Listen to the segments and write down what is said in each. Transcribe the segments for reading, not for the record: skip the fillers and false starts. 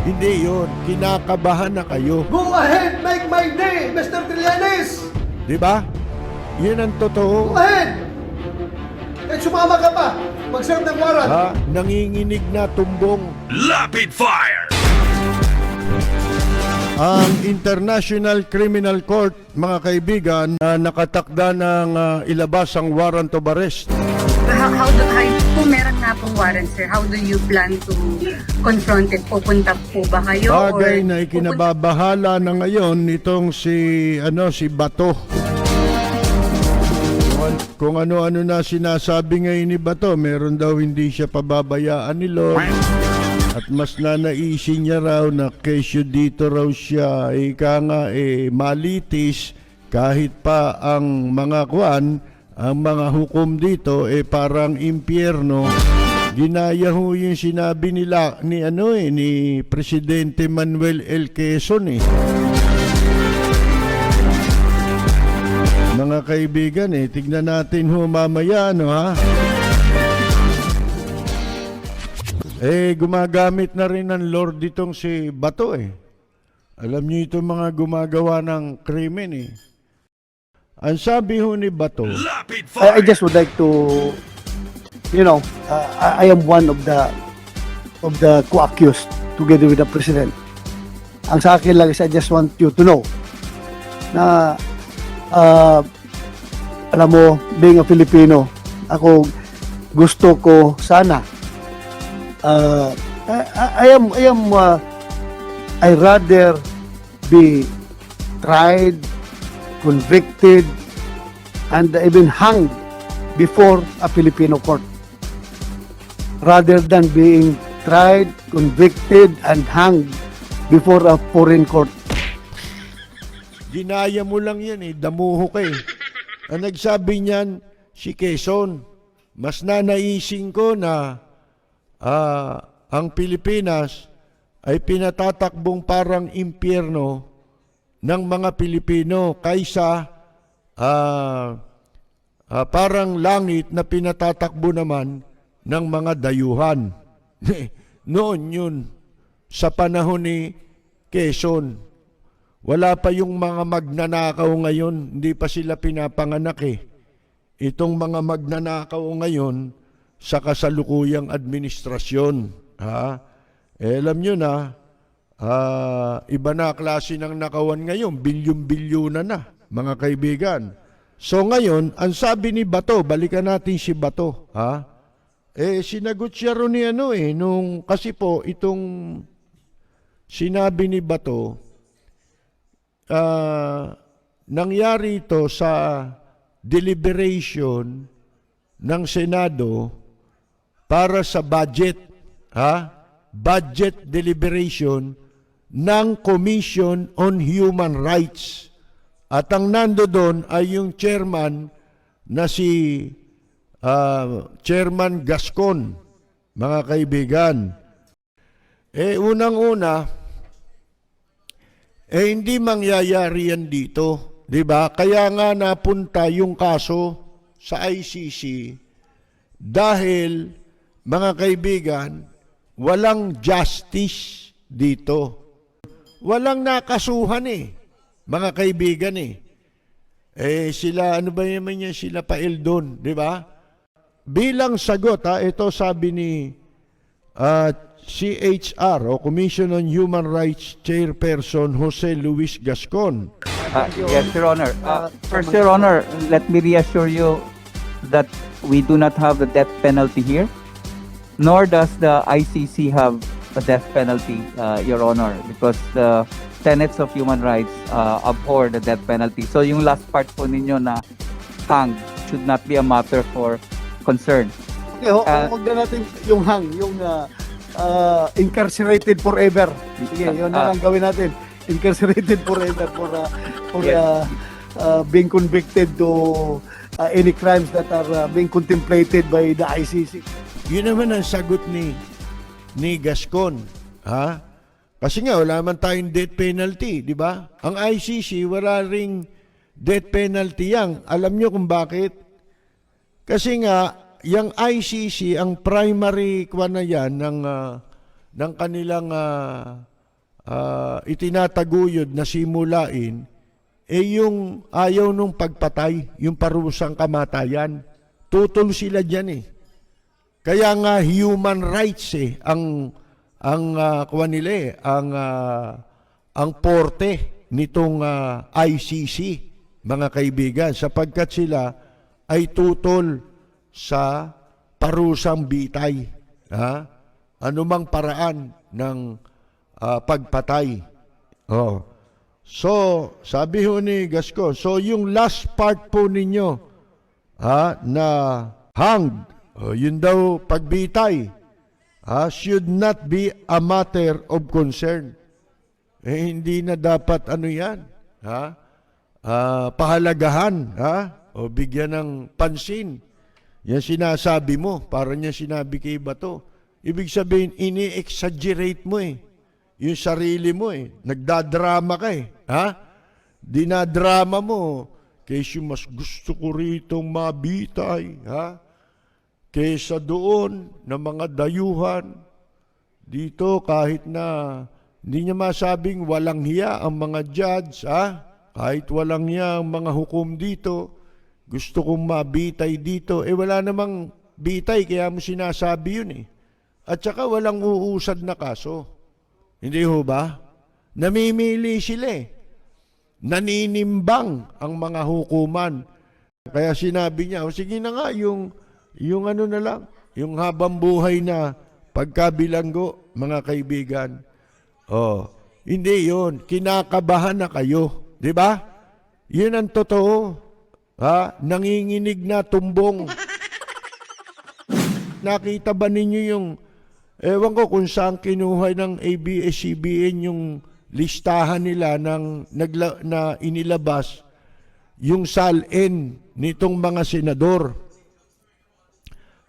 Hindi yun. Kinakabahan na kayo. Go ahead, make my day, Mr. Trillanes! Di ba? Yun ang totoo. Go ahead! Kahit sumama ka pa, mag-serve ng warrant. Ha? Nanginginig na tumbong. Rapid fire! Ang International Criminal Court, mga kaibigan, nakatakda ng ilabas ang warrant of arrest. Kung meron nga pong warrant, sir, how do you plan to confront it? Pupunta po ba kayo? Bagay na ikinababahala na ngayon itong si Bato. Kung ano-ano na sinasabi ngayon ni Bato, meron daw hindi siya pababayaan ni Lord. At mas nanaisin niya raw na kesyo dito raw siya, malitis kahit pa ang mga ang mga hukom dito parang impyerno. Ginaya ho yung sinabi nila ni Presidente Manuel L. Quezon Mga kaibigan tignan natin ho mamaya gumagamit na rin ng Lord ditong si Bato Alam niyo itong mga gumagawa ng krimen Ang sabi ho ni Bato, I just would like to, I am one of the co-accused together with the president. Ang sa akin lang is I just want you to know na alam mo, being a Filipino, ako gusto ko sana I rather be tried, convicted, and even hanged before a Filipino court rather than being tried, convicted, and hanged before a foreign court. ginaya mo lang yan damuho ka Ang nagsabi niyan, si Quezon, mas nanaisin ko na ang Pilipinas ay pinatatakbong parang impyerno ng mga Pilipino kaysa parang langit na pinatatakbo naman ng mga dayuhan. Noon yun, sa panahon ni Quezon. Wala pa yung mga magnanakaw ngayon, hindi pa sila pinapanganak Itong mga magnanakaw ngayon sa kasalukuyang administrasyon. Alam nyo na, iba na klase ng nakawan ngayon, bilyon-bilyona na, mga kaibigan. So ngayon, ang sabi ni Bato, balikan natin si Bato. Sinagot siya ron kasi po, itong sinabi ni Bato, nangyari ito sa deliberation ng Senado para sa budget, budget deliberation ng Commission on Human Rights. At ang nando doon ay yung chairman na si Chairman Gascon, mga kaibigan. Unang-una, hindi mangyayari yan dito, di ba? Kaya nga napunta yung kaso sa ICC dahil, mga kaibigan, walang justice dito. Walang nakasuhan mga kaibigan sila, ano ba naman yan, sila Paeldon, di ba? Bilang sagot, ito sabi ni CHR o Commission on Human Rights Chairperson Jose Luis Gascon. Yes, Your Honor. First, Your Honor, let me reassure you that we do not have the death penalty here, nor does the ICC have a death penalty, Your Honor, because the tenets of human rights abhor the death penalty. So yung last part po ninyo na hang should not be a matter for concern. Okay, huwag na natin yung hang, yung incarcerated forever. Sige, yun na lang gawin natin. Incarcerated forever for being convicted to any crimes that are being contemplated by the ICC. Yun naman ang sagot ni Gascon. Kasi nga, wala man tayong death penalty, di ba? Ang ICC, wala ring death penalty yan. Alam nyo kung bakit? Kasi nga, yung ICC, ang primary na yan ng kanilang itinataguyod na simulain, yung ayaw nung pagpatay, yung parusang kamatayan. Tutol sila dyan eh. Kaya nga human rights kuwan nila ang porte nitong ICC, mga kaibigan, sapagkat sila ay tutol sa parusang bitay. Anumang paraan ng pagpatay. So, sabi ho ni Gasco, so yung last part po ninyo na hanged, yun daw pagbitay, should not be a matter of concern. Hindi na dapat ano yan, pahalagahan, o bigyan ng pansin. Yan sinasabi mo, parang niya sinabi kay Bato. Ibig sabihin, ini-exaggerate mo yung sarili mo Nagdadrama ka Dinadrama mo. Kasi mas gusto ko ritong mabitay, kaysa doon na mga dayuhan. Dito kahit na hindi niya masabing walang hiya ang mga judge, kahit walang hiya ang mga hukom dito, gusto kong mabitay dito. Wala namang bitay, kaya mo sinasabi yun At saka walang uusad na kaso. Hindi ho ba? Namimili sila Naninimbang ang mga hukuman. Kaya sinabi niya, sige na nga, yung ano na lang, yung habang buhay na pagkabilanggo, mga kaibigan. Hindi yun. Kinakabahan na kayo. Di ba? Yun ang totoo. Nanginginig na tumbong. Nakita ba ninyo yung ewan ko kung saan kinuha ng ABS-CBN yung listahan nila na inilabas yung SALN nitong mga senador.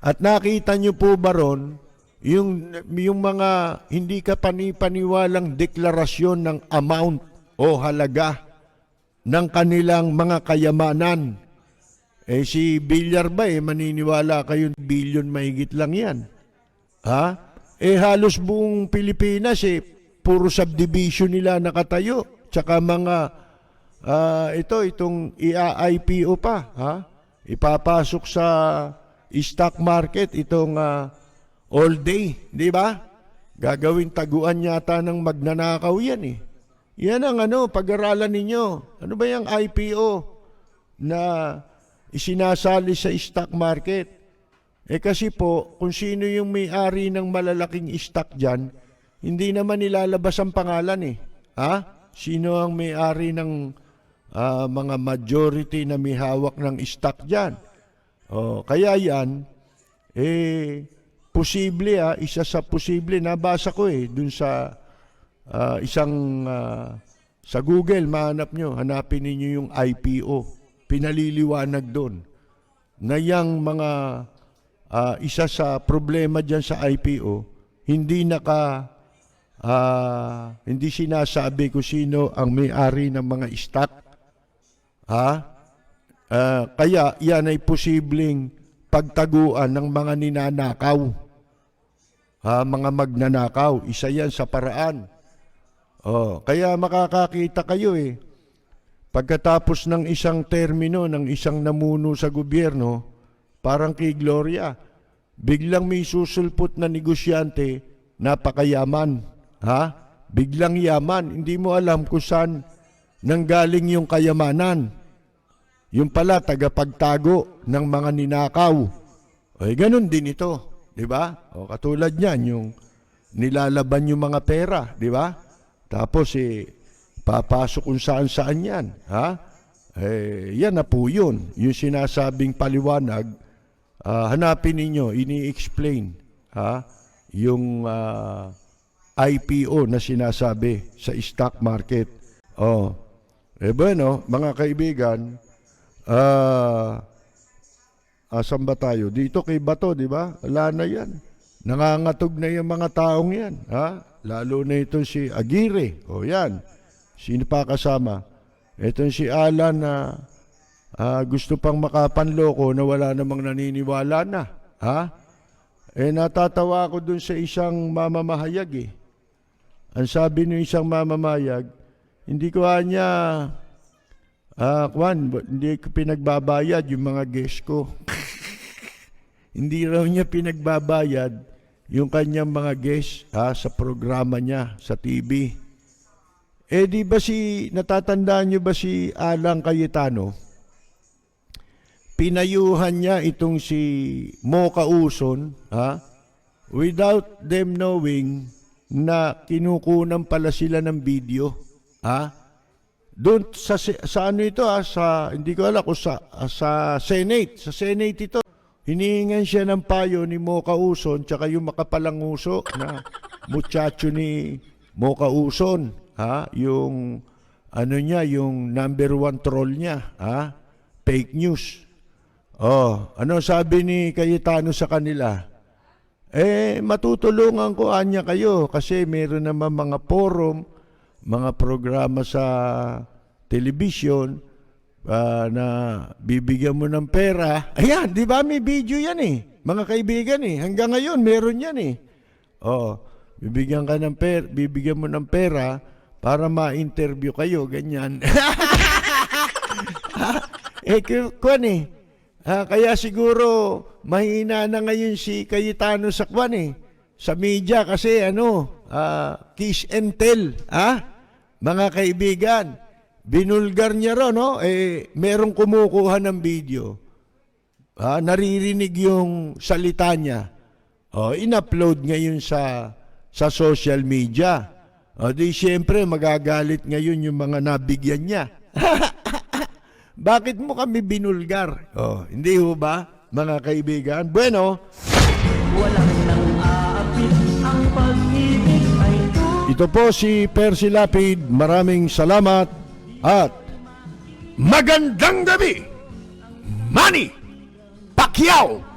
At nakita nyo po ba ron yung mga hindi ka panipaniwalang deklarasyon ng amount o halaga ng kanilang mga kayamanan. Si Villar ba maniniwala kayo bilyon mahigit lang yan? Halos buong Pilipinas puro subdivision nila nakatayo. Tsaka mga itong IPO pa, ipapasok sa stock market itong all day, di ba? Gagawin taguan yata ng magnanakaw yan Yan ang pag-aralan ninyo. Ano ba yung IPO na isinasali sa stock market? Kasi po, kung sino yung may-ari ng malalaking stock dyan, hindi naman nilalabas ang pangalan Sino ang may-ari ng mga majority na may hawak ng stock dyan? Kaya yan, posible isa sa posible, nabasa ko dun sa sa Google, mahanap nyo, hanapin ninyo yung IPO. Pinaliliwanag doon na yung mga isa sa problema dyan sa IPO, hindi sinasabi kung sino ang may-ari ng mga stock. Kaya yan ay posibleng pagtaguan ng mga ninanakaw. Mga magnanakaw, isa yan sa paraan. Kaya makakakita kayo pagkatapos ng isang termino ng isang namuno sa gobyerno, parang kay Gloria, biglang may susulpot na negosyante, napakayaman. Biglang yaman, hindi mo alam kung saan nanggaling yung kayamanan. Yung pala, tagapagtago ng mga ninakaw. Ganun din ito, di ba? Katulad niyan, yung nilalaban yung mga pera, di ba? Tapos, papasok kung saan-saan yan. Yan na po yun. Yung sinasabing paliwanag, hanapin ninyo, ini-explain, yung IPO na sinasabi sa stock market. Bueno, mga kaibigan, asan ba tayo? Dito kay Bato, di ba? Wala na yan. Nangangatog na yung mga taong yan. Lalo na ito si Aguirre. Yan. Sino pa kasama? Ito si Alan na gusto pang makapanloko na wala namang naniniwala na. Natatawa ako dun sa isang mamamahayag ang sabi ng isang mamamayag, hindi ko niya, hindi ko pinagbabayad yung mga guest ko. Hindi raw niya pinagbabayad yung kanyang mga guest sa programa niya sa TV. Di ba natatandaan niyo ba si Alan Cayetano? Pinayuhan niya itong si Mocha Uson, without them knowing na kinukunan pala sila ng video, doon sa ano ito, hindi ko alam kung sa Senate, ito. Hinihingan siya ng payo ni Mocha Uson tsaka yung makapalang uso na muchacho ni Mocha Uson, yung ano niya, yung #1 troll niya, fake news. Ano sabi ni Cayetano sa kanila? Matutulungan ko anya kayo kasi meron naman mga forum, mga programa sa television na bibigyan mo ng pera. Ayan, di ba may video yan mga kaibigan hanggang ngayon meron yan bibigyan mo ng pera para ma-interview kayo, ganyan. Kaya siguro mahina na ngayon si Cayetano sa sa media kasi kiss and tell, mga kaibigan. Binulgar niya ron, merong kumukuha ng video. Naririnig yung salita niya. In-upload ngayon sa social media. Di siyempre magagalit ngayon yung mga nabigyan niya. Bakit mo kami binulgar? Hindi ho ba, mga kaibigan? Bueno, ito po si Percy Lapid. Maraming salamat at magandang gabi, Manny Pacquiao!